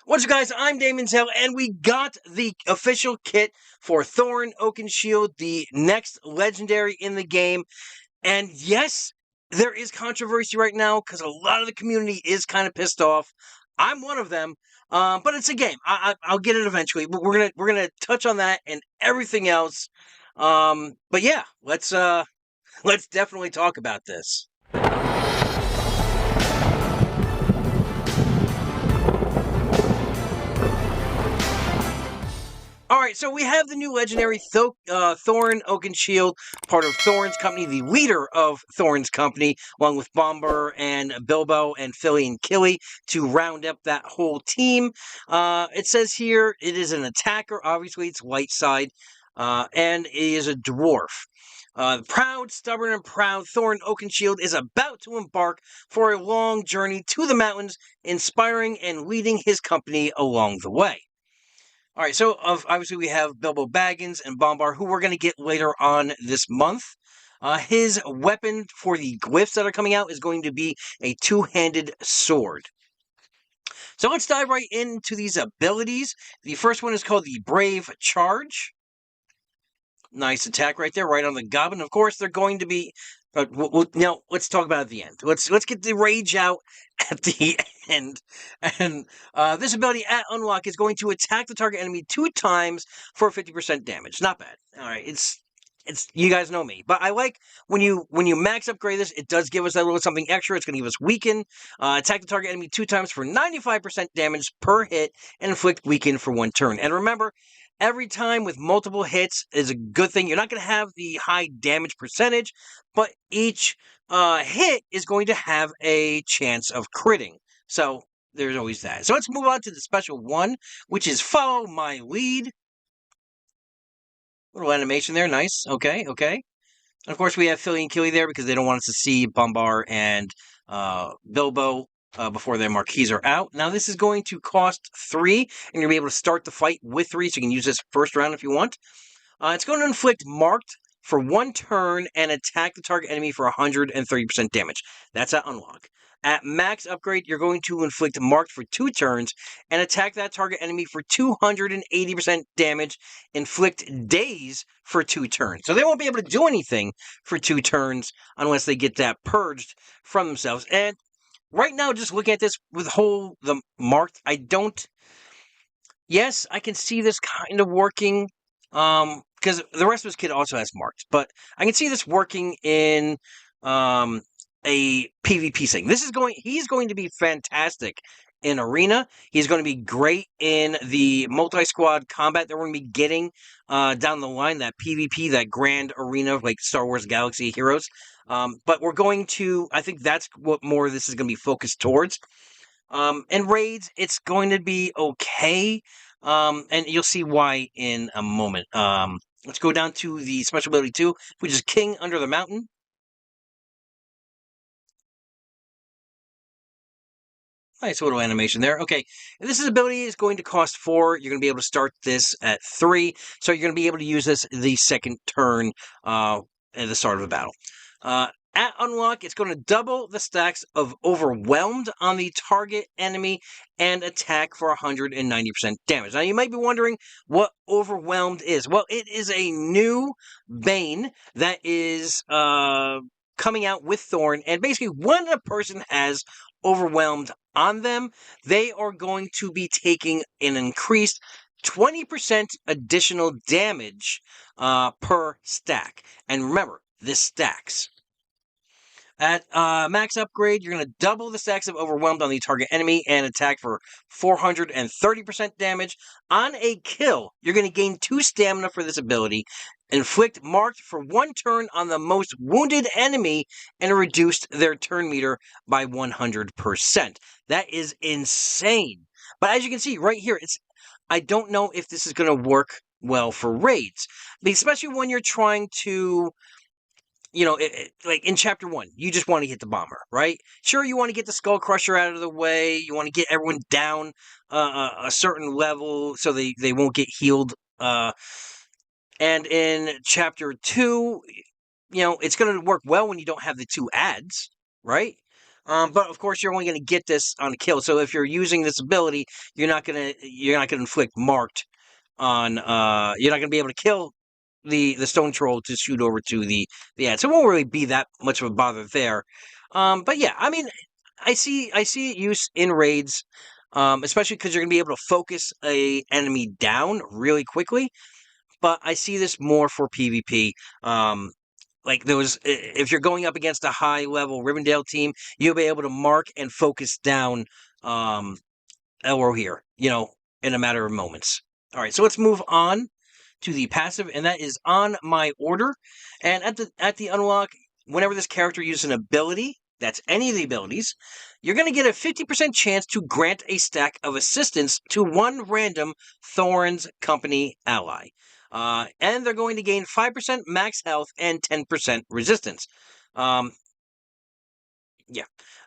What's up, guys? I'm Daemonxel, and we got the official kit for Thorin Oakenshield, the next legendary in the game. And yes, there is controversy right now because a lot of the community is kind of pissed off. I'm one of them, but it's a game. I'll get it eventually. But we're gonna touch on that and everything else. But yeah, let's definitely talk about this. Alright, so we have the new legendary Thorin Oakenshield, part of Thorin's company, the leader of Thorin's company, along with Bombur and Bilbo and Philly and Killy to round up that whole team. It says here it is an attacker, obviously it's light side, and it is a dwarf. Proud, stubborn, and proud, Thorin Oakenshield is about to embark for a long journey to the mountains, inspiring and leading his company along the way. All right, so obviously we have Bilbo Baggins and Bombur, who we're going to get later on this month. His weapon for the glyphs that are coming out is going to be a two-handed sword. So let's dive right into these abilities. The first one is called the Brave Charge. Nice attack right there, right on the goblin. Of course, they're going to be... now, let's talk about it at the end. Let's get the rage out at the end. And this ability at unlock is going to attack the target enemy 2 times for 50% damage. Not bad. All right, it's you guys know me, but I like when you max upgrade this, it does give us that little something extra. It's going to give us weaken, attack the target enemy 2 times for 95% damage per hit, and inflict weaken for 1 turn. And remember, every time with multiple hits is a good thing. You're not going to have the high damage percentage, but each hit is going to have a chance of critting. So there's always that. So let's move on to the special one, which is Follow My Lead. Little animation there, nice. Okay. And of course, we have Philly and Killy there because they don't want us to see Bombur and Bilbo before their marquees are out. Now, this is going to cost 3, and you'll be able to start the fight with 3, so you can use this first round if you want. It's going to inflict marked for 1 turn and attack the target enemy for 130% damage. That's at unlock. At max upgrade, you're going to inflict marked for 2 turns and attack that target enemy for 280% damage, inflict daze for 2 turns. So they won't be able to do anything for 2 turns unless they get that purged from themselves. And right now, just looking at this with the marked, yes, I can see this kind of working, because the rest of his kit also has marked, but I can see this working in, a PvP thing. He's going to be fantastic in Arena. He's going to be great in the multi-squad combat that we're going to be getting down the line, that PvP, that grand arena, like Star Wars Galaxy Heroes. But we're going to, I think that's what more this is going to be focused towards. And raids, it's going to be okay. And you'll see why in a moment. Let's go down to the special ability 2, which is King Under the Mountain. Nice little animation there. Okay, this ability is going to cost 4. You're going to be able to start this at 3. So you're going to be able to use this the second turn at the start of the battle. At unlock, it's going to double the stacks of Overwhelmed on the target enemy and attack for 190% damage. Now, you might be wondering what Overwhelmed is. Well, it is a new Bane that is coming out with Thorin, and basically when a person has Overwhelmed on them, they are going to be taking an increased 20% additional damage per stack. And remember, this stacks. At max upgrade, you're going to double the stacks of Overwhelmed on the target enemy and attack for 430% damage. On a kill, you're going to gain 2 stamina for this ability, inflict marked for 1 turn on the most wounded enemy, and reduced their turn meter by 100%. That is insane. But as you can see right here, I don't know if this is going to work well for raids, especially when you're trying to... like in Chapter 1, you just want to hit the bomber, right? Sure, you want to get the Skull Crusher out of the way. You want to get everyone down a certain level so they won't get healed. And in Chapter 2, it's going to work well when you don't have the 2 ads, right? But of course, you're only going to get this on a kill. So if you're using this ability, you're not gonna inflict marked on. You're not gonna be able to kill the stone troll to shoot over to the ad. So it won't really be that much of a bother there. But yeah, I mean, I see it use in raids, especially because you're gonna be able to focus a enemy down really quickly. But I see this more for PvP. Like those, if you're going up against a high level Rivendell team, you'll be able to mark and focus down Elro here, in a matter of moments. All right, so let's move on to the passive, and that is on my order. And at the unlock, whenever this character uses an ability, that's any of the abilities, you're going to get a 50% chance to grant a stack of assistance to one random Thorin's Company ally. And they're going to gain 5% max health and 10% resistance. Yeah.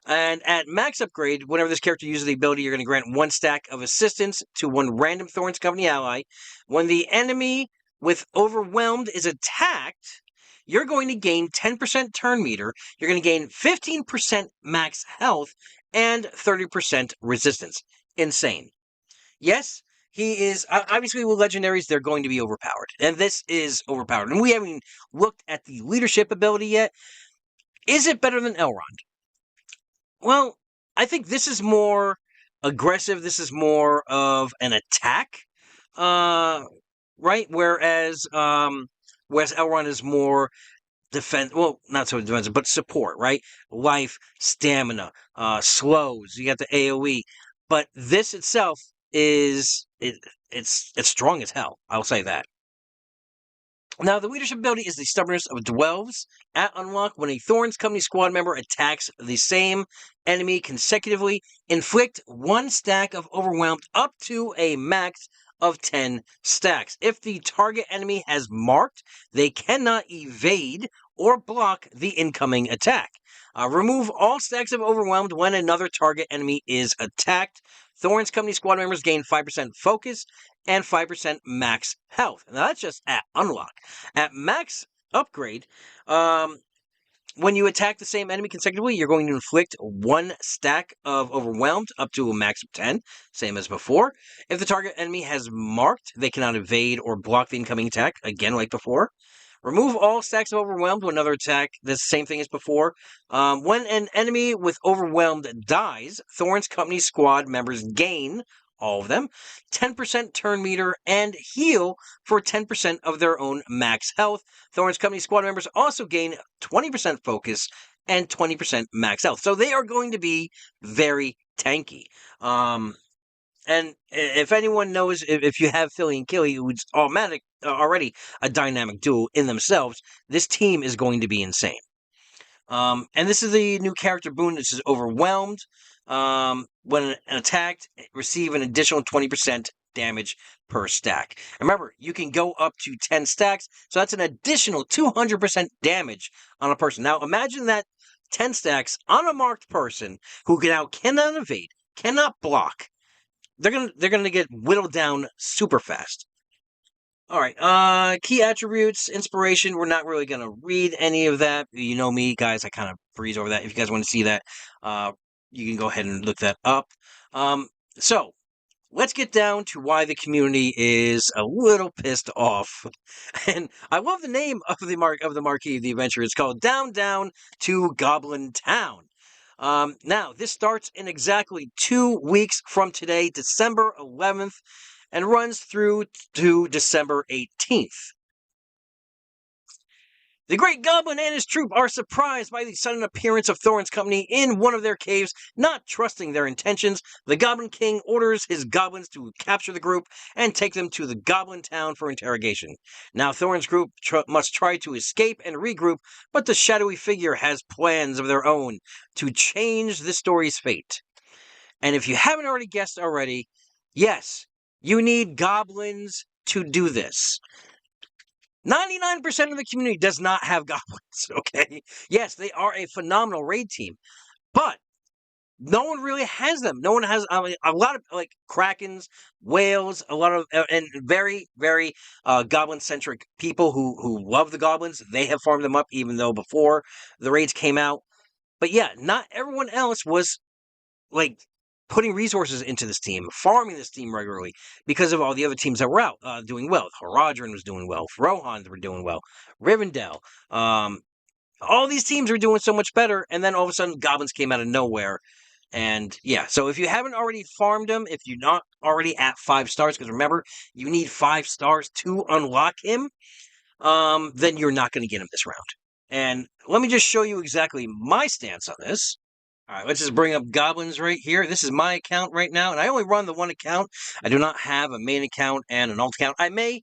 And at max upgrade, whenever this character uses the ability, you're going to grant one stack of assistance to one random Thorin's Company ally. When the enemy with Overwhelmed is attacked, you're going to gain 10% turn meter. You're going to gain 15% max health and 30% resistance. Insane. Yes, he is. Obviously, with legendaries, they're going to be overpowered. And this is overpowered. And we haven't looked at the leadership ability yet. Is it better than Elrond? Well, I think this is more aggressive. This is more of an attack, right? Whereas Elrond is more defense. Well, not so defensive, but support, right? Life, stamina, slows. You got the AOE, but this itself it's strong as hell. I'll say that. Now, the leadership ability is the stubbornness of Dwarves. At unlock, when a Thorin's Company squad member attacks the same enemy consecutively, inflict one stack of Overwhelmed up to a max of 10 stacks. If the target enemy has marked, they cannot evade or block the incoming attack. Remove all stacks of Overwhelmed when another target enemy is attacked. Thorin's Company squad members gain 5% focus and 5% max health. Now, that's just at unlock. At max upgrade, when you attack the same enemy consecutively, you're going to inflict one stack of Overwhelmed up to a max of 10, same as before. If the target enemy has marked, they cannot evade or block the incoming attack, again like before. Remove all stacks of Overwhelmed when another attack, the same thing as before. When an enemy with Overwhelmed dies, Thorin's Company squad members gain, all of them, 10% turn meter and heal for 10% of their own max health. Thorin's Company squad members also gain 20% focus and 20% max health. So they are going to be very tanky. And if anyone knows, if you have Philly and Killy, who's already a dynamic duo in themselves, this team is going to be insane. And this is the new character boon. This is Overwhelmed. When attacked, receive an additional 20% damage per stack. And remember, you can go up to 10 stacks, so that's an additional 200% damage on a person. Now, imagine that 10 stacks on a marked person who now cannot evade, cannot block. They're gonna get whittled down super fast. All right. Key attributes, inspiration. We're not really gonna read any of that. You know me, guys. I kind of breeze over that. If you guys want to see that, you can go ahead and look that up. So let's get down to why the community is a little pissed off. And I love the name of the marquee of the adventure. It's called Down to Goblin Town. Now, this starts in exactly 2 weeks from today, December 11th, and runs through to December 18th. The Great Goblin and his troop are surprised by the sudden appearance of Thorin's Company in one of their caves. Not trusting their intentions, the Goblin King orders his goblins to capture the group and take them to the Goblin Town for interrogation. Now, Thorin's group must try to escape and regroup, but the shadowy figure has plans of their own to change the story's fate. And if you haven't already guessed already, yes, you need goblins to do this. 99% of the community does not have goblins, okay? Yes, they are a phenomenal raid team, but no one really has them. No one has, a lot of, like, krakens, whales, a lot of, and very, very goblin-centric people who love the goblins. They have farmed them up even though before the raids came out. But yeah, not everyone else was like putting resources into this team, farming this team regularly because of all the other teams that were out doing well. Haradrim was doing well. Rohans were doing well. Rivendell. All these teams were doing so much better, and then all of a sudden, Goblins came out of nowhere. And yeah, so if you haven't already farmed him, if you're not already at 5 stars, because remember, you need 5 stars to unlock him, then you're not going to get him this round. And let me just show you exactly my stance on this. All right, let's just bring up Goblins right here. This is my account right now, and I only run the one account. I do not have a main account and an alt account. I may,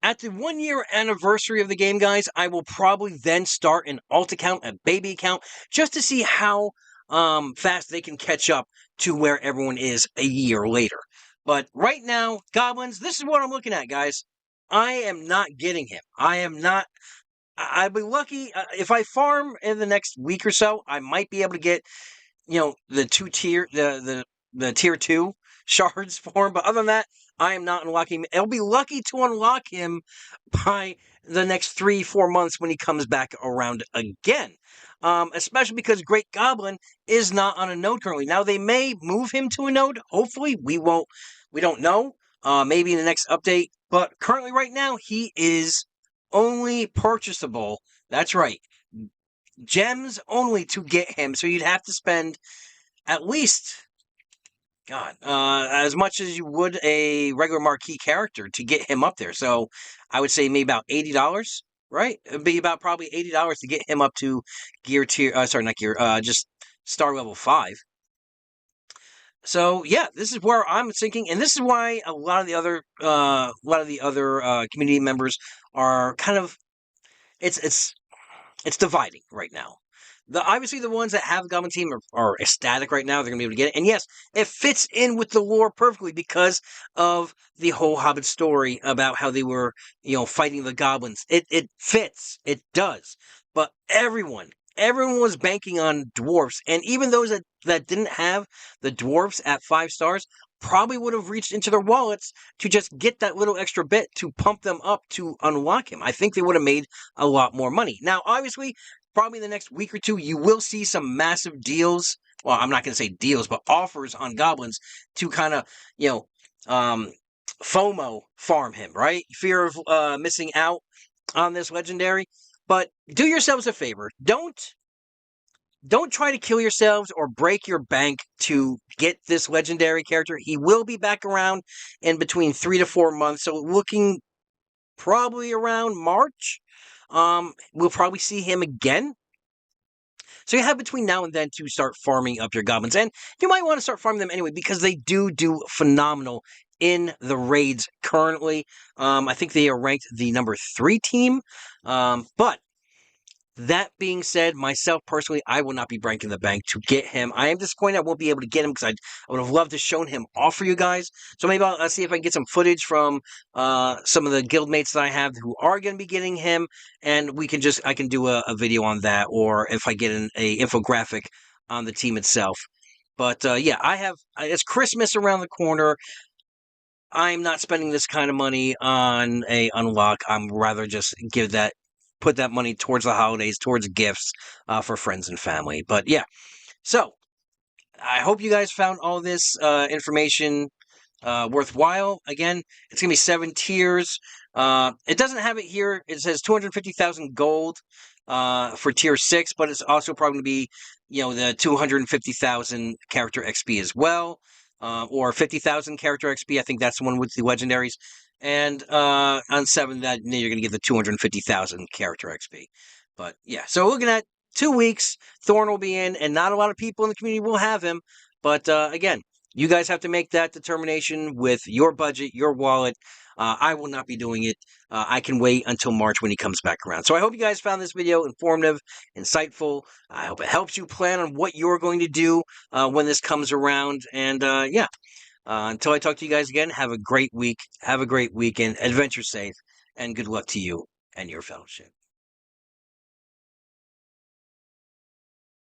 at the 1-year anniversary of the game, guys, I will probably then start an alt account, a baby account, just to see how fast they can catch up to where everyone is a year later. But right now, Goblins, this is what I'm looking at, guys. I am not getting him. I am not. I'd be lucky if I farm in the next week or so. I might be able to get, the the tier 2 shards for him. But other than that, I am not unlocking him. I'll be lucky to unlock him by the next 3-4 months when he comes back around again. Especially because Great Goblin is not on a node currently. Now they may move him to a node. Hopefully, we don't know. Maybe in the next update. But currently, right now, he is only purchasable. That's right. Gems only to get him. So you'd have to spend at least, as much as you would a regular marquee character to get him up there. So I would say maybe about $80, right? It'd be about probably $80 to get him up to just star level 5. So yeah, this is where I'm thinking, and this is why a lot of the other community members are kind of it's dividing right now. Obviously the ones that have the Goblin team are ecstatic right now. They're going to be able to get it. And yes, it fits in with the lore perfectly because of the whole Hobbit story about how they were, fighting the goblins. It fits. It does. But everyone was banking on dwarves. And even those that didn't have the dwarves at 5 stars probably would have reached into their wallets to just get that little extra bit to pump them up to unlock him. I think they would have made a lot more money. Now, obviously, probably in the next week or two, you will see some massive deals. Well, I'm not going to say deals, but offers on Goblins to kind of, FOMO farm him, right? Fear of missing out on this legendary. But do yourselves a favor. Don't try to kill yourselves or break your bank to get this legendary character. He will be back around in between 3 to 4 months. So looking probably around March. We'll probably see him again. So you have between now and then to start farming up your goblins. And you might want to start farming them anyway because they do phenomenal in the raids currently. I think they are ranked the number 3 team. But that being said, myself personally, I will not be breaking the bank to get him. I am disappointed I won't be able to get him because I would have loved to shown him off for you guys. So maybe I'll see if I can get some footage from some of the guildmates that I have who are going to be getting him, and I can do a video on that, or if I get an infographic on the team itself. But yeah, it's Christmas around the corner. I'm not spending this kind of money on a unlock. I'm rather just put that money towards the holidays, towards gifts for friends and family. But yeah, so I hope you guys found all this information worthwhile. Again, it's going to be 7 tiers. It doesn't have it here. It says 250,000 gold for tier 6, but it's also probably going to be, the 250,000 character XP as well, or 50,000 character XP. I think that's the one with the legendaries. And on 7, that you're going to get the 250,000 character XP. But yeah, so looking at 2 weeks, Thorin will be in, and not a lot of people in the community will have him. But again, you guys have to make that determination with your budget, your wallet. I will not be doing it. I can wait until March when he comes back around. So I hope you guys found this video informative, insightful. I hope it helps you plan on what you're going to do when this comes around. And yeah. Until I talk to you guys again, have a great week, have a great weekend, adventure safe, and good luck to you and your fellowship.